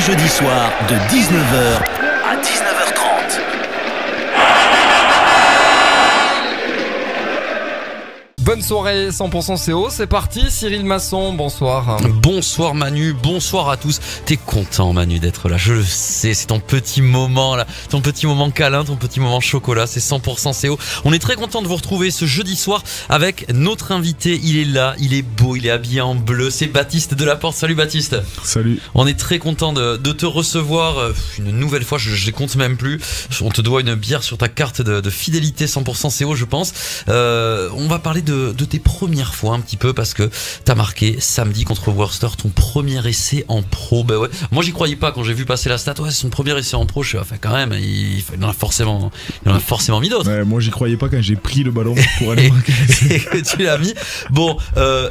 jeudi soir de 19h à 19h30. Bonne soirée 100% CO, c'est parti. Cyril Masson, bonsoir. Bonsoir Manu, bonsoir à tous. T'es content Manu d'être là, je le sais, c'est ton petit moment là, ton petit moment câlin, ton petit moment chocolat, c'est 100% CO. On est très content de vous retrouver ce jeudi soir avec notre invité, il est là, il est beau, il est habillé en bleu, c'est Baptiste Delaporte. Salut Baptiste. Salut. On est très content de te recevoir une nouvelle fois, je les compte même plus. On te doit une bière sur ta carte de fidélité 100% CO je pense. On va parler de tes premières fois un petit peu parce que t'as marqué samedi contre Worcester ton premier essai en pro. Ben ouais, moi j'y croyais pas quand j'ai vu passer la stat. Ouais, c'est son premier essai en pro. Je suis enfin quand même, il en a forcément mis d'autres. Ouais, moi j'y croyais pas quand j'ai pris le ballon pour aller marquer. Et que tu l'as mis. Bon,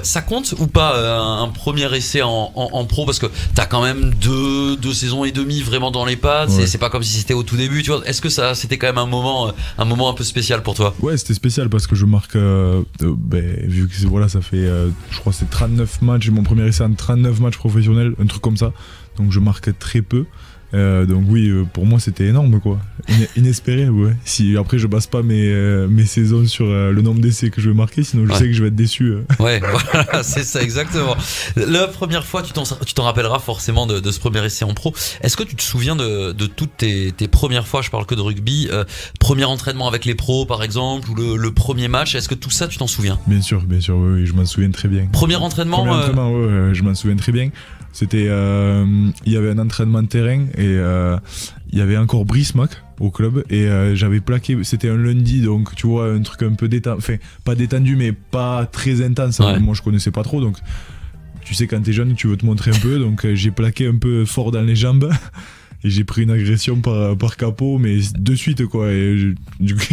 ça compte ou pas un premier essai en pro parce que t'as quand même deux saisons et demie vraiment dans les pattes. Ouais. C'est pas comme si c'était au tout début. Tu vois, est-ce que ça c'était quand même un moment un peu spécial pour toi? Ouais, c'était spécial parce que je marque. Vu que voilà, ça fait je crois que c'est 39 matchs, mon premier essai en 39 matchs professionnels, un truc comme ça, donc je marque très peu, donc oui, pour moi c'était énorme quoi, inespéré. Ouais. Si après je base pas mes saisons sur le nombre d'essais que je vais marquer, sinon je sais que je vais être déçu. Ouais, voilà, c'est ça exactement. La première fois, tu t'en rappelleras forcément de ce premier essai en pro. Est-ce que tu te souviens de toutes tes premières fois, je parle que de rugby, premier entraînement avec les pros par exemple, ou le premier match, est-ce que tout ça tu t'en souviens? Bien sûr, oui, je m'en souviens très bien. Premier entraînement, ouais, je m'en souviens très bien. C'était, il y avait un entraînement de terrain et il y avait encore Brice Mac au club et j'avais plaqué, c'était un lundi donc tu vois un truc un peu détendu, enfin pas détendu mais pas très intense, ouais. Moi je connaissais pas trop donc tu sais quand t'es jeune tu veux te montrer un peu donc j'ai plaqué un peu fort dans les jambes. Et j'ai pris une agression par capot, mais de suite quoi. Et du coup,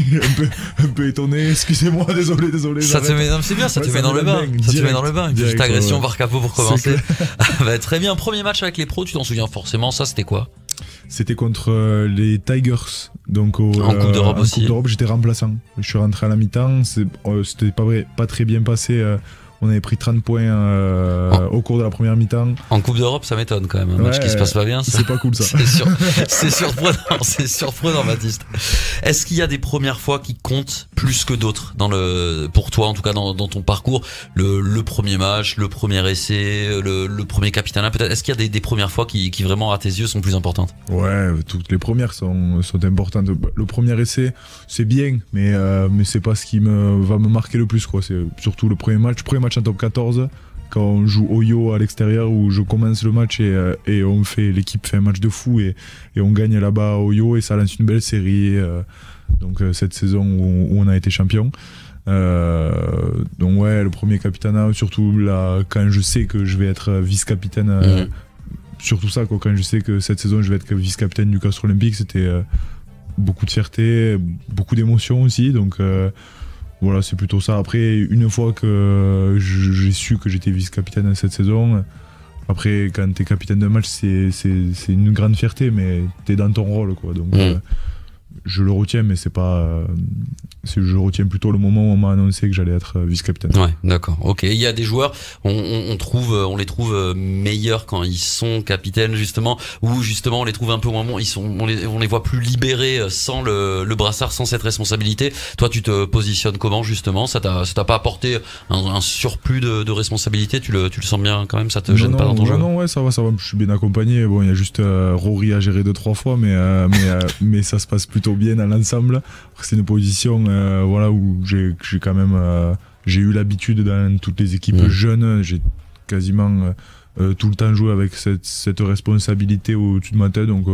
un peu étonné. Excusez-moi, désolé. Ça te met, c'est bien, ça te met dans le bain. Ça te met dans le bain. Une petite agression par capot pour commencer. Bah, très bien. Premier match avec les pros, tu t'en souviens forcément. Ça, c'était quoi? C'était contre les Tigers. Donc en Coupe d'Europe aussi. En Coupe d'Europe, j'étais remplaçant. Je suis rentré à la mi-temps. C'était pas très bien passé. On avait pris 30 points au cours de la première mi-temps. En Coupe d'Europe, ça m'étonne quand même. Un match qui se passe pas bien. C'est pas cool ça. C'est surprenant, Baptiste. Est-ce qu'il y a des premières fois qui comptent plus que d'autres pour toi, en tout cas dans ton parcours? Le premier match, le premier essai, le premier capitanat, peut-être. Est-ce qu'il y a des premières fois qui vraiment à tes yeux sont plus importantes? Ouais, toutes les premières sont importantes. Le premier essai, c'est bien, mais c'est pas ce qui va me marquer le plus, quoi. C'est surtout le premier match en top 14 quand on joue Oyo à l'extérieur où je commence le match et l'équipe fait un match de fou et on gagne là-bas à Oyo et ça lance une belle série donc cette saison où on a été champion. Donc ouais, le premier capitanat, surtout là quand je sais que je vais être vice-capitaine, surtout ça quoi, quand je sais que cette saison je vais être vice-capitaine du Castres Olympique, c'était beaucoup de fierté, beaucoup d'émotion aussi, donc voilà, c'est plutôt ça. Après, une fois que j'ai su que j'étais vice-capitaine cette saison, après, quand t'es capitaine d'un match, c'est une grande fierté, mais t'es dans ton rôle, quoi. Donc, je le retiens, mais c'est pas. Je retiens plutôt le moment où on m'a annoncé que j'allais être vice-capitaine. Ouais, d'accord. Ok. Il y a des joueurs, on les trouve meilleurs quand ils sont capitaines justement, ou justement on les trouve un peu moins bons. On les voit plus libérés sans le brassard, sans cette responsabilité. Toi, tu te positionnes comment justement? Ça t'a pas apporté un surplus de responsabilité? Tu le sens bien quand même? Ça te gêne pas dans ton jeu? Non, ouais, ça va. Je suis bien accompagné. Bon, il y a juste Rory à gérer 2-3 fois, mais ça se passe plutôt bien dans l'ensemble. C'est une position voilà, où j'ai quand même j'ai eu l'habitude dans toutes les équipes jeunes. J'ai quasiment tout le temps joué avec cette responsabilité au-dessus de ma tête, donc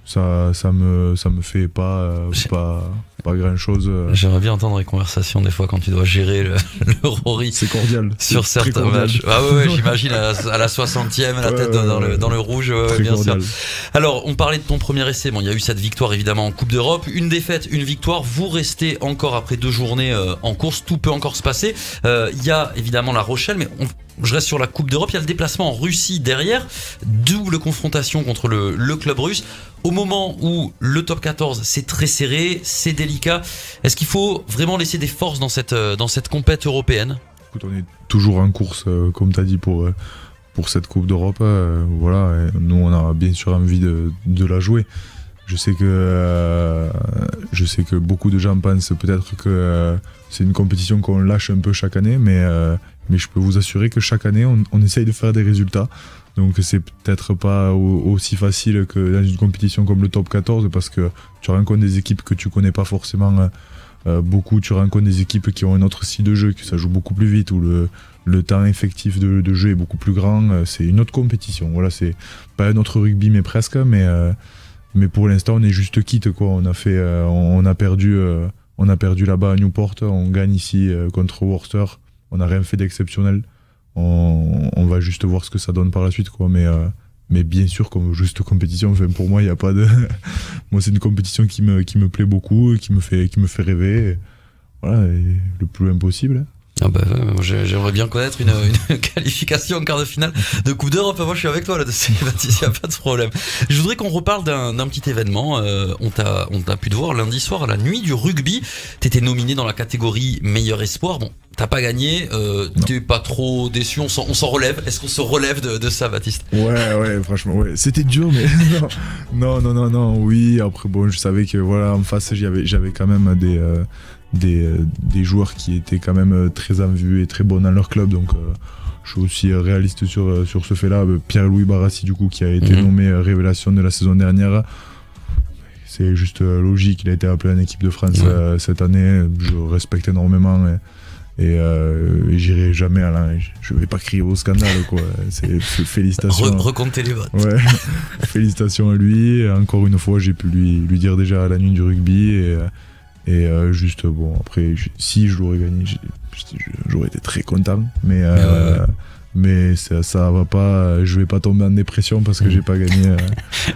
ça me fait pas grand chose. J'aimerais bien entendre les conversations des fois quand tu dois gérer le Rory. C'est cordial. Sur certains matchs. Ah ouais, j'imagine à la 60e, la tête dans le rouge, bien sûr. Alors, on parlait de ton premier essai. Bon, il y a eu cette victoire évidemment en Coupe d'Europe, une défaite, une victoire. Vous restez encore après 2 journées en course. Tout peut encore se passer. Il y a évidemment La Rochelle, mais je reste sur la Coupe d'Europe. Il y a le déplacement en Russie derrière, double confrontation contre le club russe. Au moment où le top 14 c'est très serré, c'est délicat, est-ce qu'il faut vraiment laisser des forces dans cette compète européenne? Écoute, on est toujours en course, comme tu as dit, pour pour cette Coupe d'Europe. Voilà, et nous on a bien sûr envie de la jouer. Je sais que beaucoup de gens pensent peut-être que c'est une compétition qu'on lâche un peu chaque année, mais je peux vous assurer que chaque année on essaye de faire des résultats. Donc c'est peut-être pas aussi facile que dans une compétition comme le Top 14, parce que tu rencontres des équipes que tu connais pas forcément beaucoup, tu rencontres des équipes qui ont un autre style de jeu, que ça joue beaucoup plus vite, où le temps effectif de jeu est beaucoup plus grand. C'est une autre compétition. Voilà, c'est pas un autre rugby, mais presque. Mais pour l'instant, on est juste quitte, quoi. On a perdu là-bas à Newport, on gagne ici contre Worcester. On n'a rien fait d'exceptionnel. On va juste voir ce que ça donne par la suite, quoi. Mais bien sûr, comme juste compétition, enfin, pour moi, il y a pas de. Moi, c'est une compétition qui me plaît beaucoup, qui me fait rêver. Et voilà, et le plus loin possible. Ah bah, j'aimerais bien connaître une qualification en quart de finale de Coupe d'Europe. Moi je suis avec toi là-dessus, Baptiste, y a pas de problème. Je voudrais qu'on reparle d'un petit événement. On t'a pu te voir lundi soir à la nuit du rugby. T'étais nominé dans la catégorie meilleur espoir. Bon, t'as pas gagné, t'es pas trop déçu, on s'en relève. Est-ce qu'on se relève de ça, Baptiste? Ouais, franchement, ouais. C'était dur, mais non, oui. Après, bon, je savais que voilà, en face, j'avais quand même des joueurs qui étaient quand même très en vue et très bons dans leur club, donc je suis aussi réaliste sur ce fait-là. Pierre-Louis Barassi, du coup, qui a été nommé révélation de la saison dernière, c'est juste logique. Il a été appelé en équipe de France cette année. Je respecte énormément et j'irai jamais je vais pas crier au scandale, quoi. C'est félicitations. Recompter les votes. Ouais. Félicitations à lui. Et encore une fois, j'ai pu lui dire déjà à la nuit du rugby et juste, bon, après, si je l'aurais gagné, j'aurais été très content, mais ça va pas, je vais pas tomber en dépression parce que j'ai pas gagné.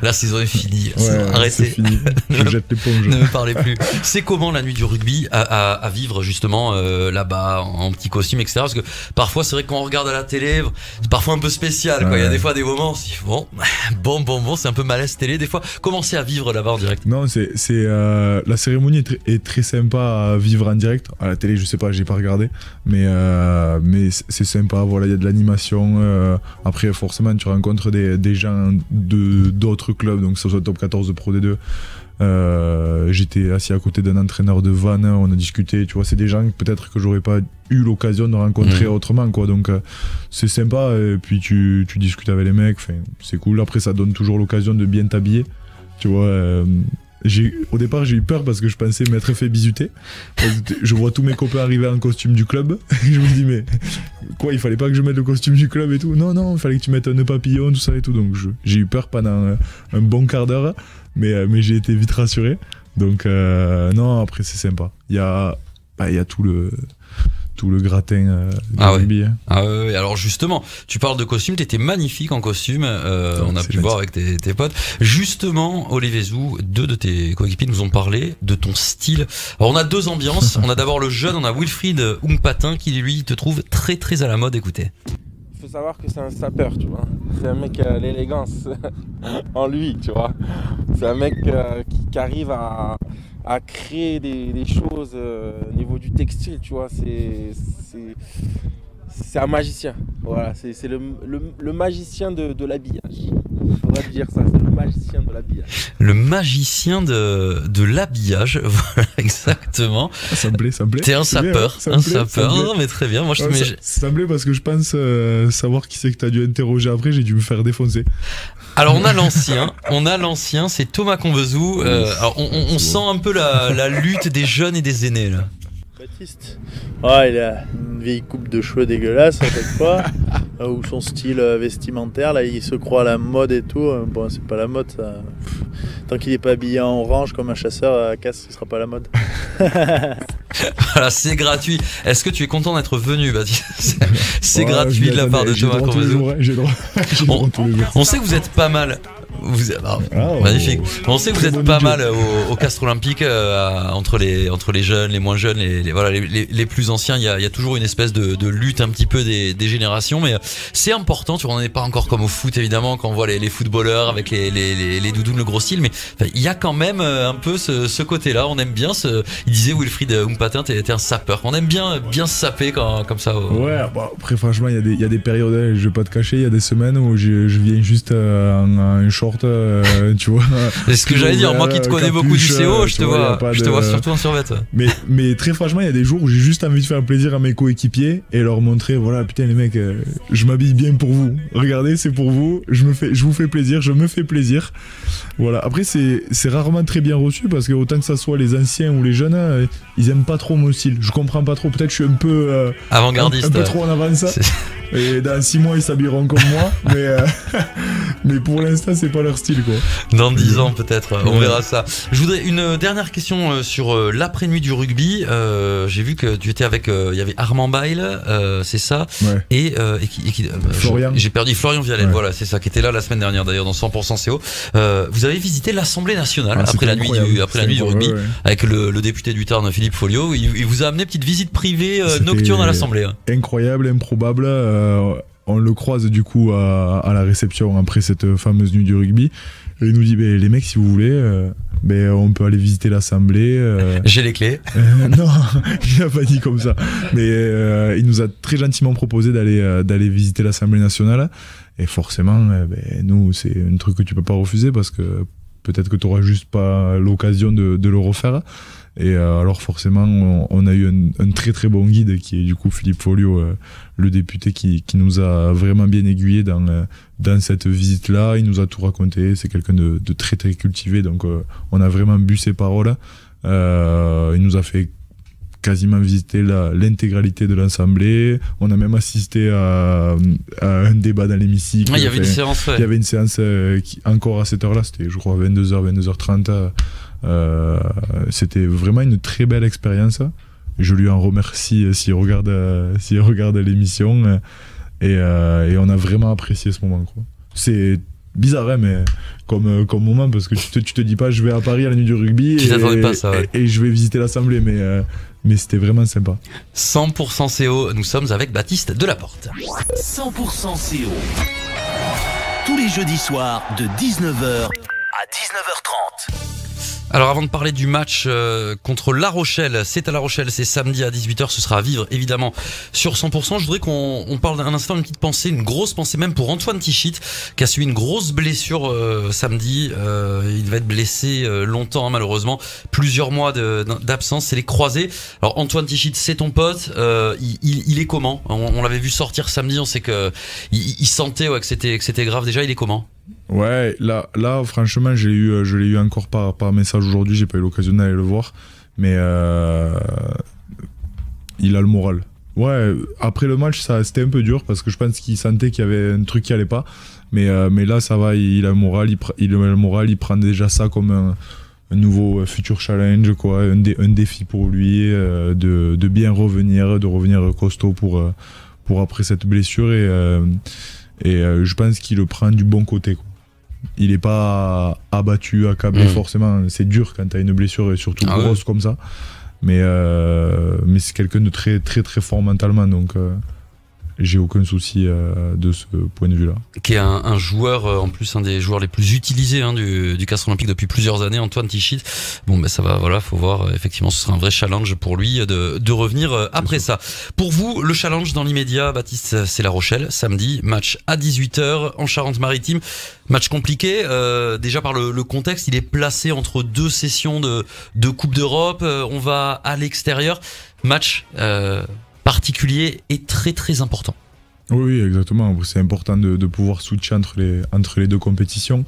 La saison est finie, arrêtez. C'est fini. Je jette l'éponge. Ne me parlez plus. C'est comment la nuit du rugby à vivre justement là-bas en petit costume, etc. Parce que parfois c'est vrai que quand on regarde à la télé, c'est parfois un peu spécial. Il y a des fois des moments, bon, c'est un peu malaise télé. Des fois, comment c'est à vivre là-bas en direct? Non, la cérémonie est très sympa à vivre en direct. À la télé, je sais pas, j'ai pas regardé, mais c'est sympa. Voilà, il y a de l'animation. Après, forcément, tu rencontres des gens d'autres clubs, donc que ce soit Top 14 Pro D2. J'étais assis à côté d'un entraîneur de Vannes, on a discuté, tu vois, c'est des gens peut-être que j'aurais pas eu l'occasion de rencontrer autrement, quoi. Donc c'est sympa, et puis tu discutes avec les mecs, c'est cool. Après, ça donne toujours l'occasion de bien t'habiller, tu vois. Au départ, j'ai eu peur parce que je pensais m'être fait bisuter. Je vois tous mes copains arriver en costume du club. Je me dis, mais quoi, il fallait pas que je mette le costume du club et tout? Non, il fallait que tu mettes un nœud papillon, tout ça et tout. Donc j'ai eu peur pendant un bon quart d'heure, mais j'ai été vite rassuré. Donc non, après c'est sympa. Il y a tout le gratin du rugby. Ah ouais. Alors justement, tu parles de costume, t'étais magnifique en costume, on a pu voir avec tes potes. Justement, Olivier Zou, deux de tes coéquipiers nous ont parlé de ton style. Alors on a deux ambiances, on a d'abord le jeune, on a Wilfried Ungpatin qui lui te trouve très très à la mode, écoutez. Il faut savoir que c'est un sapeur, tu vois. C'est un mec qui a l'élégance en lui, tu vois. C'est un mec qui arrive à créer des choses au niveau du textile, tu vois. C'est un magicien. Voilà, c'est le magicien de l'habillage. On pourrait dire ça, c'est le magicien de l'habillage. Le magicien de l'habillage, voilà, exactement. Ça me plaît. T'es un sapeur, non, mais très bien. Moi, ça me plaît parce que je pense savoir qui c'est que t'as dû interroger après, j'ai dû me faire défoncer. Alors on a l'ancien, c'est Thomas Convezou. Alors on sent un peu la lutte des jeunes et des aînés là. Baptiste. Il a une vieille coupe de cheveux dégueulasse à chaque fois, ou son style vestimentaire, là il se croit à la mode et tout. Bon, c'est pas la mode ça. Tant qu'il est pas habillé en orange comme un chasseur à casse, ce sera pas la mode. Voilà, c'est gratuit. Est-ce que tu es content d'être venu, Baptiste? C'est gratuit de la part de Thomas Convezou. J'ai le droit. On sait que vous êtes pas mal. Magnifique. On sait que vous êtes pas mal au Castres Olympique, entre les jeunes, les moins jeunes, les plus anciens. Il y a toujours une espèce de lutte un petit peu des générations, mais c'est important. Tu vois, on n'est pas encore comme au foot évidemment quand on voit les footballeurs avec les doudounes, le gros style, mais il y a quand même un peu ce côté-là. On aime bien il disait Wilfried Humpatin, t'es un sapeur. On aime bien saper comme ça. Ouais, bah, après franchement il y a des périodes, je vais pas te cacher, il y a des semaines où je viens juste en short, tu vois. C'est ce que j'allais dire, moi qui te connais beaucoup du CO, je te vois surtout en survêt. Mais très franchement, il y a des jours où j'ai juste envie de faire plaisir à mes coéquipiers et leur montrer, voilà, putain les mecs, je m'habille bien pour vous. Regardez, c'est pour vous, je vous fais plaisir, je me fais plaisir. Voilà. Après c'est rarement très bien reçu parce que autant que ça soit les anciens ou les jeunes, ils aiment pas trop mon style. Je comprends pas trop, peut-être je suis un peu avant-gardiste, un peu trop en avance. Et dans 6 mois ils s'habilleront comme moi, mais pour l'instant c'est pas leur style quoi. Dans 10 ans peut-être, on verra ça. Je voudrais une dernière question sur l'après-nuit du rugby. J'ai vu que tu étais avec, il y avait Armand Bail, c'est ça, ouais. et Florian. J'ai perdu Florian Vialel, ouais. Voilà, c'est ça, qui était là la semaine dernière d'ailleurs dans 100% CO. Vous avez visité l'Assemblée nationale après la nuit du rugby, ouais. Avec le député du Tarn Philippe Folliot. Il vous a amené petite visite privée nocturne à l'Assemblée. Incroyable, improbable. On le croise du coup à la réception après cette fameuse nuit du rugby. Et il nous dit les mecs, si vous voulez, on peut aller visiter l'Assemblée. J'ai les clés. Non, il n'a pas dit comme ça. Mais il nous a très gentiment proposé d'aller visiter l'Assemblée nationale. Et forcément, nous, c'est un truc que tu peux pas refuser parce que peut-être que tu n'auras juste pas l'occasion de le refaire. Et alors forcément, on a eu un très très bon guide qui est du coup Philippe Folliot, le député qui nous a vraiment bien aiguillé dans cette visite-là. Il nous a tout raconté. C'est quelqu'un de très très cultivé, donc on a vraiment bu ses paroles. Il nous a fait quasiment visiter l'intégralité de l'Assemblée. On a même assisté à un débat dans l'hémicycle. Il y avait une séance. Ouais. Il y avait une séance encore à cette heure-là, c'était je crois 22h, 22h30. C'était vraiment une très belle expérience. Je lui en remercie s'il regarde l'émission. Et on a vraiment apprécié ce moment, quoi. C'est bizarre, hein, mais comme moment, parce que tu te dis pas je vais à Paris à la nuit du rugby et je vais visiter l'Assemblée, mais c'était vraiment sympa. 100% CO, nous sommes avec Baptiste Delaporte. 100% CO. Tous les jeudis soirs de 19h à 19h30. Alors avant de parler du match contre La Rochelle, c'est à La Rochelle, c'est samedi à 18h, ce sera à vivre évidemment sur 100%. Je voudrais qu'on parle d'un instant, une petite pensée, une grosse pensée même pour Antoine Tichit qui a subi une grosse blessure samedi. Il va être blessé longtemps malheureusement, plusieurs mois d'absence, c'est les croisés. Alors Antoine Tichit, c'est ton pote, il est comment? On l'avait vu sortir samedi, on sait que il sentait que c'était grave déjà, il est comment? Ouais, là franchement, je l'ai eu encore par message aujourd'hui, j'ai pas eu l'occasion d'aller le voir, mais il a le moral. Ouais, après le match, c'était un peu dur parce que je pense qu'il sentait qu'il y avait un truc qui allait pas, mais là ça va, il a le moral, il prend déjà ça comme un nouveau futur challenge, quoi, un défi pour lui, de bien revenir, de revenir costaud pour après cette blessure et je pense qu'il le prend du bon côté, quoi. Il est pas abattu, accablé forcément. C'est dur quand t'as une blessure et surtout grosse comme ça. Mais c'est quelqu'un de très très très fort mentalement, donc j'ai aucun souci de ce point de vue-là. Qui est un joueur, en plus un des joueurs les plus utilisés du Castres Olympique depuis plusieurs années, Antoine Tichit. Bon, ça va, voilà, faut voir. Effectivement, ce sera un vrai challenge pour lui de revenir après ça. Pour vous, le challenge dans l'immédiat, Baptiste, c'est La Rochelle, samedi, match à 18h en Charente-Maritime. Match compliqué, déjà par le contexte, il est placé entre deux sessions de Coupe d'Europe. On va à l'extérieur. Match particulier et très très important. Oui, exactement. C'est important de pouvoir switcher entre les deux compétitions.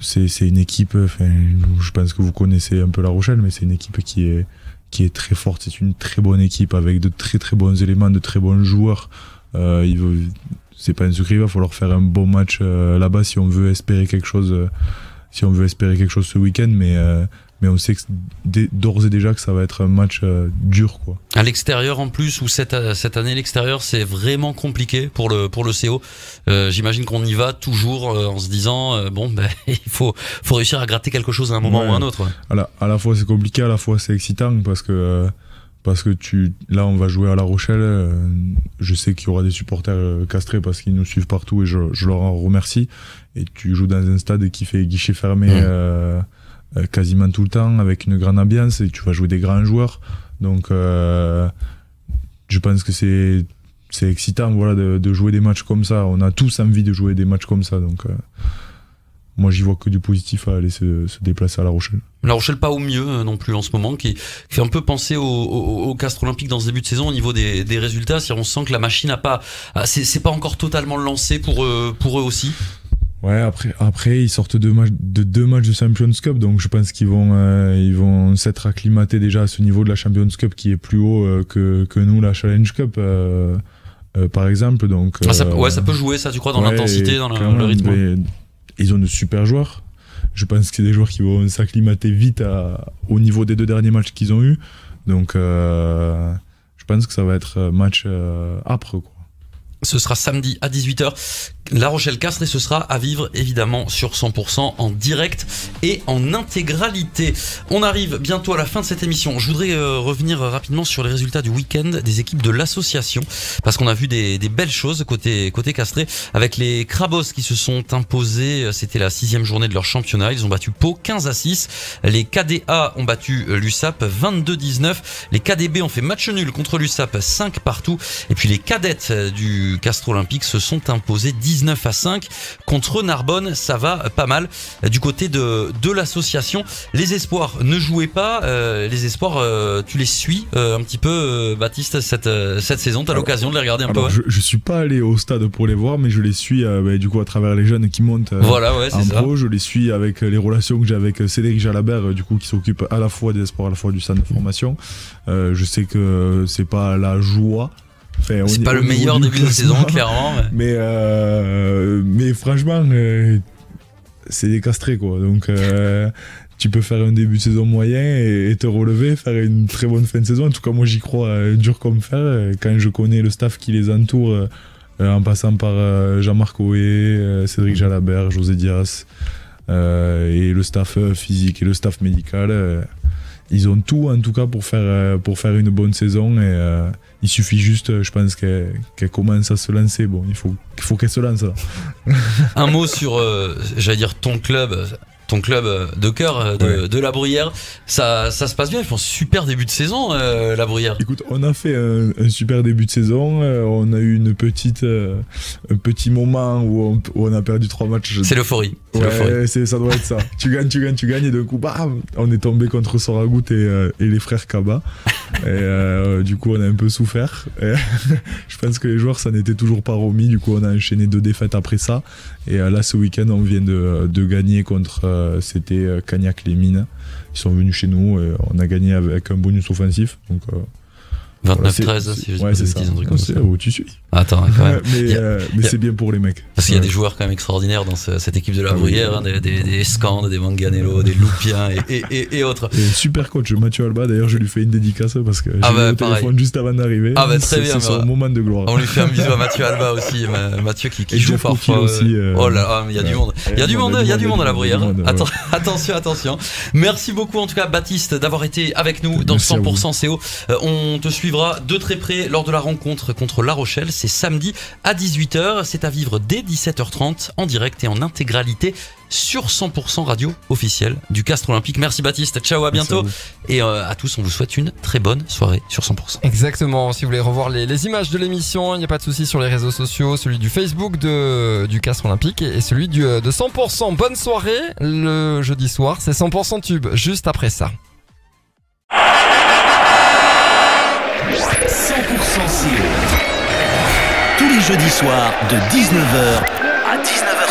C'est une équipe, je pense que vous connaissez un peu La Rochelle, mais c'est une équipe qui est très forte. C'est une très bonne équipe avec de très très bons éléments, de très bons joueurs. C'est pas un secret, il va falloir faire un bon match là-bas si on veut espérer quelque chose ce week-end, mais mais on sait que d'ores et déjà que ça va être un match dur, quoi. À l'extérieur en plus, ou cette année l'extérieur c'est vraiment compliqué pour le CO. J'imagine qu'on y va toujours en se disant il faut réussir à gratter quelque chose à un moment ou à un autre. Ouais. À la fois c'est compliqué, à la fois c'est excitant parce que là on va jouer à La Rochelle, je sais qu'il y aura des supporters castrés parce qu'ils nous suivent partout et je leur en remercie, et tu joues dans un stade qui fait guichet fermé quasiment tout le temps avec une grande ambiance et tu vas jouer des grands joueurs, donc je pense que c'est excitant, voilà, de jouer des matchs comme ça. On a tous envie de jouer des matchs comme ça, donc moi j'y vois que du positif à aller se déplacer à La Rochelle. La Rochelle pas au mieux non plus en ce moment, qui fait un peu penser au Castres Olympique dans ce début de saison au niveau des résultats. On sent que la machine a pas, c'est pas encore totalement lancé pour eux aussi. Ouais, après ils sortent deux matchs de Champions Cup, donc je pense qu'ils vont s'être acclimatés déjà à ce niveau de la Champions Cup qui est plus haut que nous, la Challenge Cup par exemple. Donc ça peut jouer, ça, tu crois, dans l'intensité, dans le rythme. Ils ont de super joueurs. Je pense que c'est des joueurs qui vont s'acclimater vite au niveau des 2 derniers matchs qu'ils ont eu. Donc, je pense que ça va être un match âpre, quoi. Ce sera samedi à 18h, La Rochelle-Castres, et ce sera à vivre évidemment sur 100% en direct et en intégralité. On arrive bientôt à la fin de cette émission. Je voudrais revenir rapidement sur les résultats du week-end des équipes de l'association, parce qu'on a vu des belles choses côté castré, avec les Crabos qui se sont imposés. C'était la 6e journée de leur championnat. Ils ont battu Pau 15-6. Les KDA ont battu l'USAP 22-19. Les KDB ont fait match nul contre l'USAP 5 partout. Et puis les cadettes du Castres Olympique se sont imposés 19-5 contre Narbonne. Ça va pas mal du côté de l'association. Les espoirs ne jouaient pas. Les espoirs, tu les suis un petit peu, Baptiste, cette saison. T'as l'occasion de les regarder un peu. Ouais. Je suis pas allé au stade pour les voir, mais je les suis du coup à travers les jeunes qui montent en pro. Je les suis avec les relations que j'ai avec Cédric Jalabert, du coup, qui s'occupe à la fois des espoirs, à la fois du centre de formation. Je sais que c'est pas la joie. Enfin, c'est pas le meilleur début de saison, clairement. Mais franchement, c'est des castrés, quoi. Donc, tu peux faire un début de saison moyen et te relever, faire une très bonne fin de saison. En tout cas, moi, j'y crois dur comme fer. Quand je connais le staff qui les entoure, en passant par Jean-Marc Oé, Cédric Jalabert, José Dias, et le staff physique et le staff médical, ils ont tout, en tout cas, pour faire une bonne saison. Et il suffit juste, je pense, qu'elle commence à se lancer. Bon, il faut qu'elle se lance, là. Un mot sur, j'allais dire, ton club de cœur de La Bruyère. Ça se passe bien, ils font un super début de saison, La Bruyère. Écoute, on a fait un super début de saison, on a eu un petit moment où on a perdu 3 matchs. C'est l'euphorie. Ouais, ça doit être ça. tu gagnes et d'un coup, bam, on est tombé contre Soragout et les frères Kaba. Et du coup, on a un peu souffert. Et je pense que les joueurs, ça n'était toujours pas remis. Du coup, on a enchaîné 2 défaites après ça. Et là, ce week-end, on vient de gagner contre c'était Cagnac-les-Mines. Ils sont venus chez nous et on a gagné avec un bonus offensif. Donc 29-13, si je dis pas de bêtises, un truc comme ça. Où tu suis. Attends, quand même. Mais c'est bien pour les mecs. Parce qu'il y a des joueurs quand même extraordinaires dans cette équipe de La Bruyère, des Scand, des Manganello, des Loupiens et autres. Et super coach Mathieu Alba, d'ailleurs je lui fais une dédicace parce que j'ai eu le téléphone juste avant d'arriver. Très bien. C'est son moment de gloire. On lui fait un bisou à Mathieu Alba aussi, Mathieu qui joue parfois. Aussi, oh là, il y a du monde. Il y a du monde à La Bruyère. Attention. Merci beaucoup en tout cas, Baptiste, d'avoir été avec nous dans 100% CO. On te suivra de très près lors de la rencontre contre La Rochelle. C'est samedi à 18h. C'est à vivre dès 17h30 en direct et en intégralité sur 100% radio officielle du Castres Olympique. Merci Baptiste, ciao, à bientôt. Et à tous, on vous souhaite une très bonne soirée sur 100%. Exactement, si vous voulez revoir les images de l'émission, il n'y a pas de souci sur les réseaux sociaux, celui du Facebook du Castres Olympique et celui de 100%. Bonne soirée, le jeudi soir, c'est 100% tube, juste après ça. 100% CO. Tous les jeudis soirs de 19h à 19h30.